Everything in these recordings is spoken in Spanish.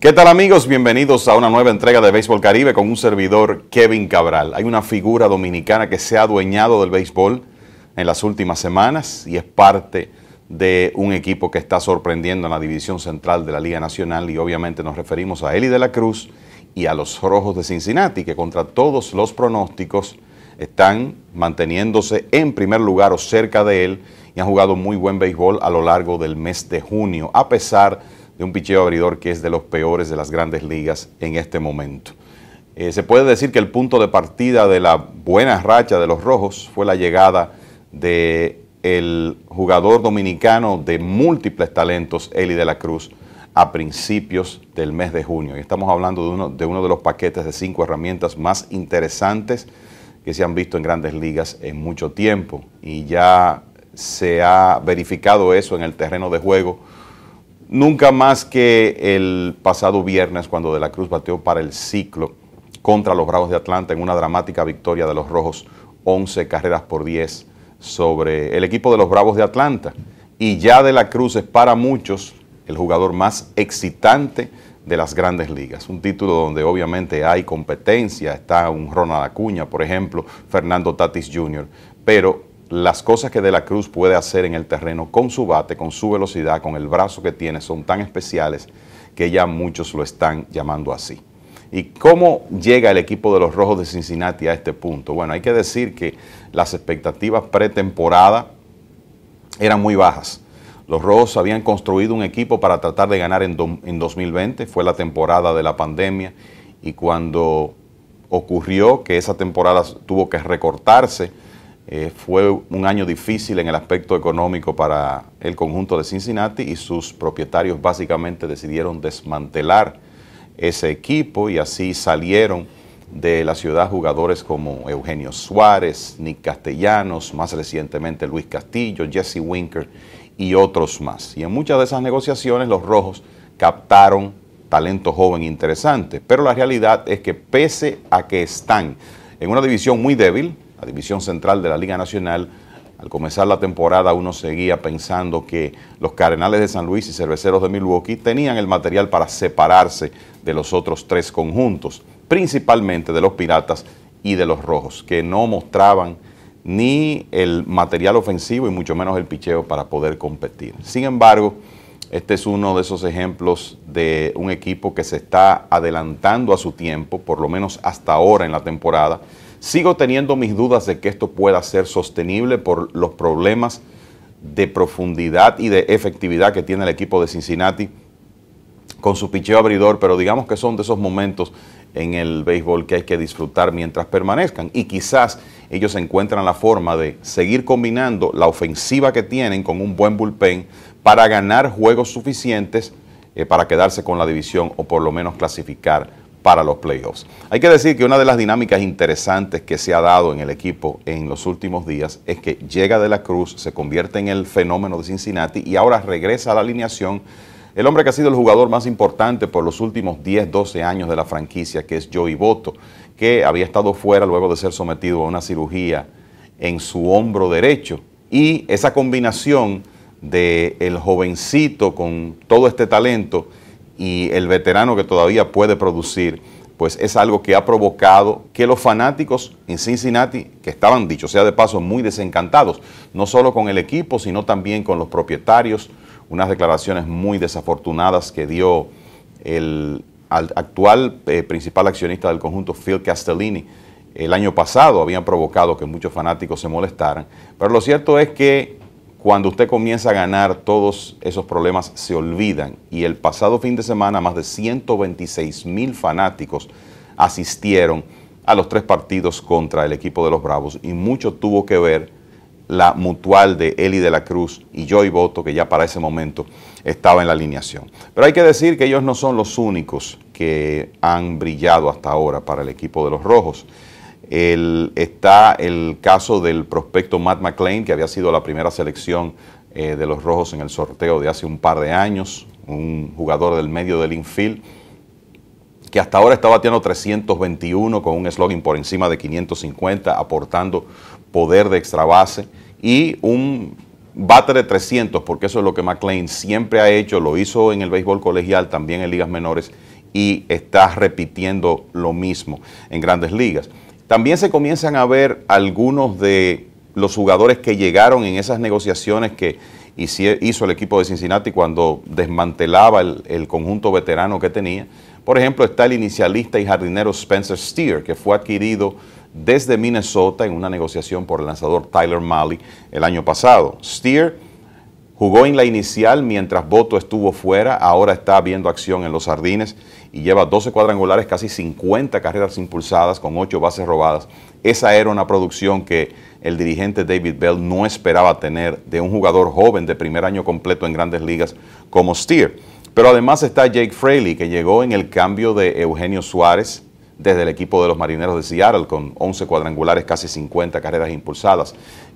¿Qué tal, amigos? Bienvenidos a una nueva entrega de Béisbol Caribe con un servidor, Kevin Cabral. Hay una figura dominicana que se ha adueñado del béisbol en las últimas semanas y es parte de un equipo que está sorprendiendo en la división central de la Liga Nacional, y obviamente nos referimos a Elly de la Cruz y a los Rojos de Cincinnati, que contra todos los pronósticos están manteniéndose en primer lugar o cerca de él y han jugado muy buen béisbol a lo largo del mes de junio, a pesar de un picheo abridor que es de los peores de las grandes ligas en este momento. Se puede decir que el punto de partida de la buena racha de los Rojos fue la llegada del jugador dominicano de múltiples talentos, Elly de la Cruz, a principios del mes de junio. Y estamos hablando de uno de los paquetes de 5 herramientas más interesantes que se han visto en grandes ligas en mucho tiempo. Y ya se ha verificado eso en el terreno de juego, nunca más que el pasado viernes, cuando De la Cruz bateó para el ciclo contra los Bravos de Atlanta en una dramática victoria de los Rojos, 11 carreras por 10 sobre el equipo de los Bravos de Atlanta. Y ya De la Cruz es para muchos el jugador más excitante de las grandes ligas. Un título donde obviamente hay competencia, está un Ronald Acuña, por ejemplo, Fernando Tatis Jr., pero las cosas que De la Cruz puede hacer en el terreno con su bate, con su velocidad, con el brazo que tiene, son tan especiales que ya muchos lo están llamando así. ¿Y cómo llega el equipo de los Rojos de Cincinnati a este punto? Bueno, hay que decir que las expectativas pretemporada eran muy bajas. Los Rojos habían construido un equipo para tratar de ganar en 2020, fue la temporada de la pandemia, y cuando ocurrió que esa temporada tuvo que recortarse, fue un año difícil en el aspecto económico para el conjunto de Cincinnati, y sus propietarios básicamente decidieron desmantelar ese equipo, y así salieron de la ciudad jugadores como Eugenio Suárez, Nick Castellanos, más recientemente Luis Castillo, Jesse Winker y otros más. Y en muchas de esas negociaciones los Rojos captaron talento joven interesante, pero la realidad es que pese a que están en una división muy débil, la división central de la Liga Nacional, al comenzar la temporada uno seguía pensando que los Cardenales de San Luis y Cerveceros de Milwaukee tenían el material para separarse de los otros 3 conjuntos, principalmente de los Piratas y de los Rojos, que no mostraban ni el material ofensivo y mucho menos el picheo para poder competir. Sin embargo, este es uno de esos ejemplos de un equipo que se está adelantando a su tiempo, por lo menos hasta ahora en la temporada. Sigo teniendo mis dudas de que esto pueda ser sostenible por los problemas de profundidad y de efectividad que tiene el equipo de Cincinnati con su picheo abridor, pero digamos que son de esos momentos en el béisbol que hay que disfrutar mientras permanezcan, y quizás ellos encuentran la forma de seguir combinando la ofensiva que tienen con un buen bullpen para ganar juegos suficientes para quedarse con la división o por lo menos clasificar para los playoffs. Hay que decir que una de las dinámicas interesantes que se ha dado en el equipo en los últimos días es que llega De la Cruz, se convierte en el fenómeno de Cincinnati y ahora regresa a la alineación el hombre que ha sido el jugador más importante por los últimos 10, 12 años de la franquicia, que es Joey Votto, que había estado fuera luego de ser sometido a una cirugía en su hombro derecho. Y esa combinación del jovencito con todo este talento y el veterano que todavía puede producir, pues es algo que ha provocado que los fanáticos en Cincinnati, que estaban, dicho sea de paso, muy desencantados, no solo con el equipo, sino también con los propietarios, unas declaraciones muy desafortunadas que dio el actual principal accionista del conjunto, Phil Castellini, el año pasado, habían provocado que muchos fanáticos se molestaran. Pero lo cierto es que cuando usted comienza a ganar, todos esos problemas se olvidan. Y el pasado fin de semana, más de 126,000 fanáticos asistieron a los 3 partidos contra el equipo de los Bravos, y mucho tuvo que ver la mutual de Elly de la Cruz y Joey Votto, que ya para ese momento estaba en la alineación. Pero hay que decir que ellos no son los únicos que han brillado hasta ahora para el equipo de los Rojos. Está el caso del prospecto Matt McLain, que había sido la primera selección de los Rojos en el sorteo de hace un par de años, un jugador del medio del infield, que hasta ahora está bateando 321 con un slugging por encima de 550, aportando poder de extra base y un bate de 300, porque eso es lo que McLain siempre ha hecho, lo hizo en el béisbol colegial, también en ligas menores, y está repitiendo lo mismo en Grandes Ligas. También se comienzan a ver algunos de los jugadores que llegaron en esas negociaciones que hizo el equipo de Cincinnati cuando desmantelaba el conjunto veterano que tenía. Por ejemplo, está el inicialista y jardinero Spencer Steer, que fue adquirido desde Minnesota en una negociación por el lanzador Tyler Mahle el año pasado. Steer jugó en la inicial mientras Botto estuvo fuera, ahora está viendo acción en los jardines y lleva 12 cuadrangulares, casi 50 carreras impulsadas con 8 bases robadas. Esa era una producción que el dirigente David Bell no esperaba tener de un jugador joven de primer año completo en Grandes Ligas como Steer. Pero además está Jake Fraley, que llegó en el cambio de Eugenio Suárez desde el equipo de los Marineros de Seattle con 11 cuadrangulares, casi 50 carreras impulsadas.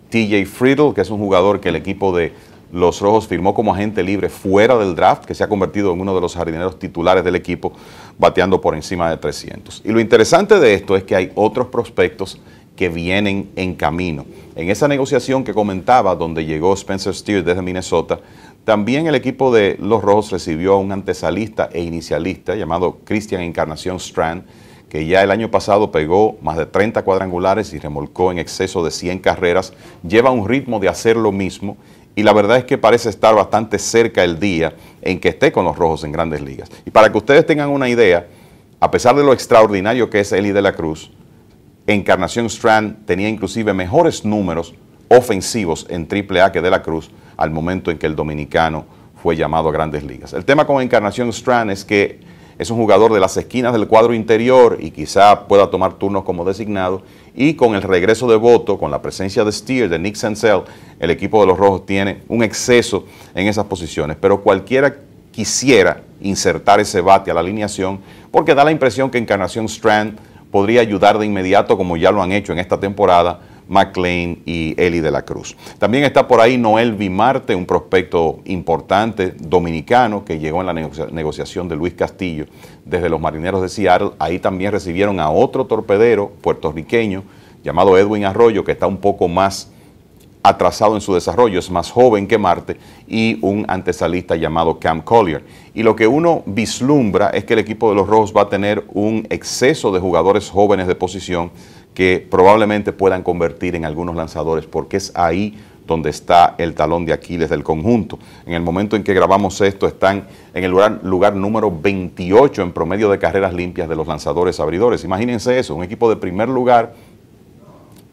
TJ Friedl, que es un jugador que el equipo de los Rojos firmó como agente libre fuera del draft, que se ha convertido en uno de los jardineros titulares del equipo, bateando por encima de 300. Y lo interesante de esto es que hay otros prospectos que vienen en camino. En esa negociación que comentaba, donde llegó Spencer Steer desde Minnesota, también el equipo de los Rojos recibió a un antesalista e inicialista llamado Christian Encarnación Strand, que ya el año pasado pegó más de 30 cuadrangulares y remolcó en exceso de 100 carreras. Lleva un ritmo de hacer lo mismo y la verdad es que parece estar bastante cerca el día en que esté con los Rojos en Grandes Ligas. Y para que ustedes tengan una idea, a pesar de lo extraordinario que es Elly de la Cruz, Encarnación Strand tenía inclusive mejores números ofensivos en AAA que de la Cruz al momento en que el dominicano fue llamado a Grandes Ligas. El tema con Encarnación Strand es que es un jugador de las esquinas del cuadro interior y quizá pueda tomar turnos como designado, y con el regreso de Botto, con la presencia de Steer, de Nick Senzel, el equipo de los Rojos tiene un exceso en esas posiciones, pero cualquiera quisiera insertar ese bate a la alineación porque da la impresión que Encarnación Strand podría ayudar de inmediato, como ya lo han hecho en esta temporada McLean y Elly de la Cruz. También está por ahí Noel Vimarte, un prospecto importante dominicano que llegó en la negociación de Luis Castillo desde los Marineros de Seattle. Ahí también recibieron a otro torpedero puertorriqueño llamado Edwin Arroyo, que está un poco más atrasado en su desarrollo, es más joven que Marte, y un antesalista llamado Cam Collier. Y lo que uno vislumbra es que el equipo de los Rojos va a tener un exceso de jugadores jóvenes de posición que probablemente puedan convertir en algunos lanzadores, porque es ahí donde está el talón de Aquiles del conjunto. En el momento en que grabamos esto, están en el lugar número 28 en promedio de carreras limpias de los lanzadores abridores. Imagínense eso, un equipo de primer lugar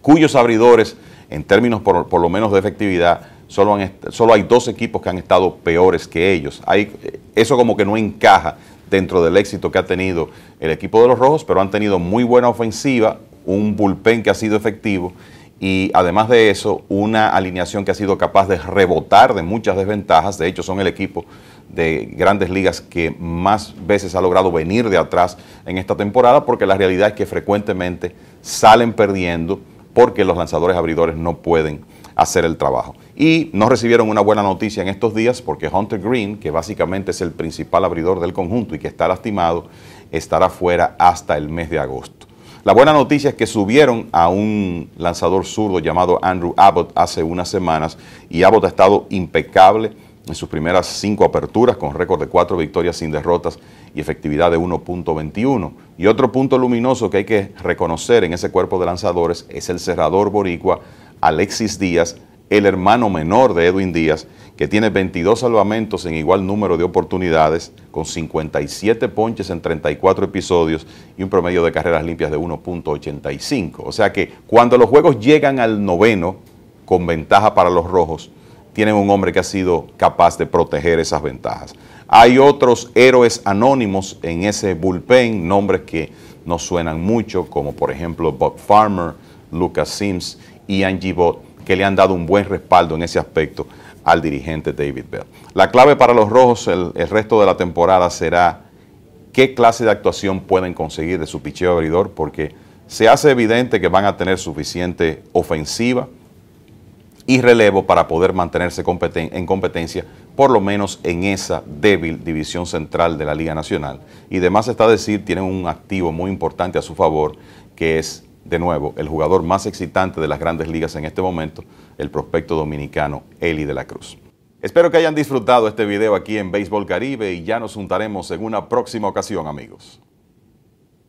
cuyos abridores, en términos por lo menos de efectividad, solo hay 2 equipos que han estado peores que ellos. Eso como que no encaja dentro del éxito que ha tenido el equipo de los Rojos, pero han tenido muy buena ofensiva, un bullpen que ha sido efectivo y además de eso una alineación que ha sido capaz de rebotar de muchas desventajas. De hecho, son el equipo de Grandes Ligas que más veces ha logrado venir de atrás en esta temporada, porque la realidad es que frecuentemente salen perdiendo porque los lanzadores abridores no pueden hacer el trabajo. Y no recibieron una buena noticia en estos días porque Hunter Green, que básicamente es el principal abridor del conjunto y que está lastimado, estará fuera hasta el mes de agosto. La buena noticia es que subieron a un lanzador zurdo llamado Andrew Abbott hace unas semanas y Abbott ha estado impecable en sus primeras 5 aperturas con récord de 4 victorias sin derrotas y efectividad de 1.21. Y otro punto luminoso que hay que reconocer en ese cuerpo de lanzadores es el cerrador boricua Alexis Díaz, el hermano menor de Edwin Díaz, que tiene 22 salvamentos en igual número de oportunidades, con 57 ponches en 34 episodios y un promedio de carreras limpias de 1.85. O sea que cuando los juegos llegan al noveno, con ventaja para los Rojos, tienen un hombre que ha sido capaz de proteger esas ventajas. Hay otros héroes anónimos en ese bullpen, nombres que no suenan mucho, como por ejemplo Bob Farmer, Lucas Sims y Angie Bott, que le han dado un buen respaldo en ese aspecto al dirigente David Bell. La clave para los Rojos el resto de la temporada será qué clase de actuación pueden conseguir de su picheo abridor, porque se hace evidente que van a tener suficiente ofensiva y relevo para poder mantenerse en competencia, por lo menos en esa débil división central de la Liga Nacional. Y además está decir, tienen un activo muy importante a su favor, que es, de nuevo, el jugador más excitante de las Grandes Ligas en este momento, el prospecto dominicano Elly de la Cruz. Espero que hayan disfrutado este video aquí en Béisbol Caribe y ya nos juntaremos en una próxima ocasión, amigos.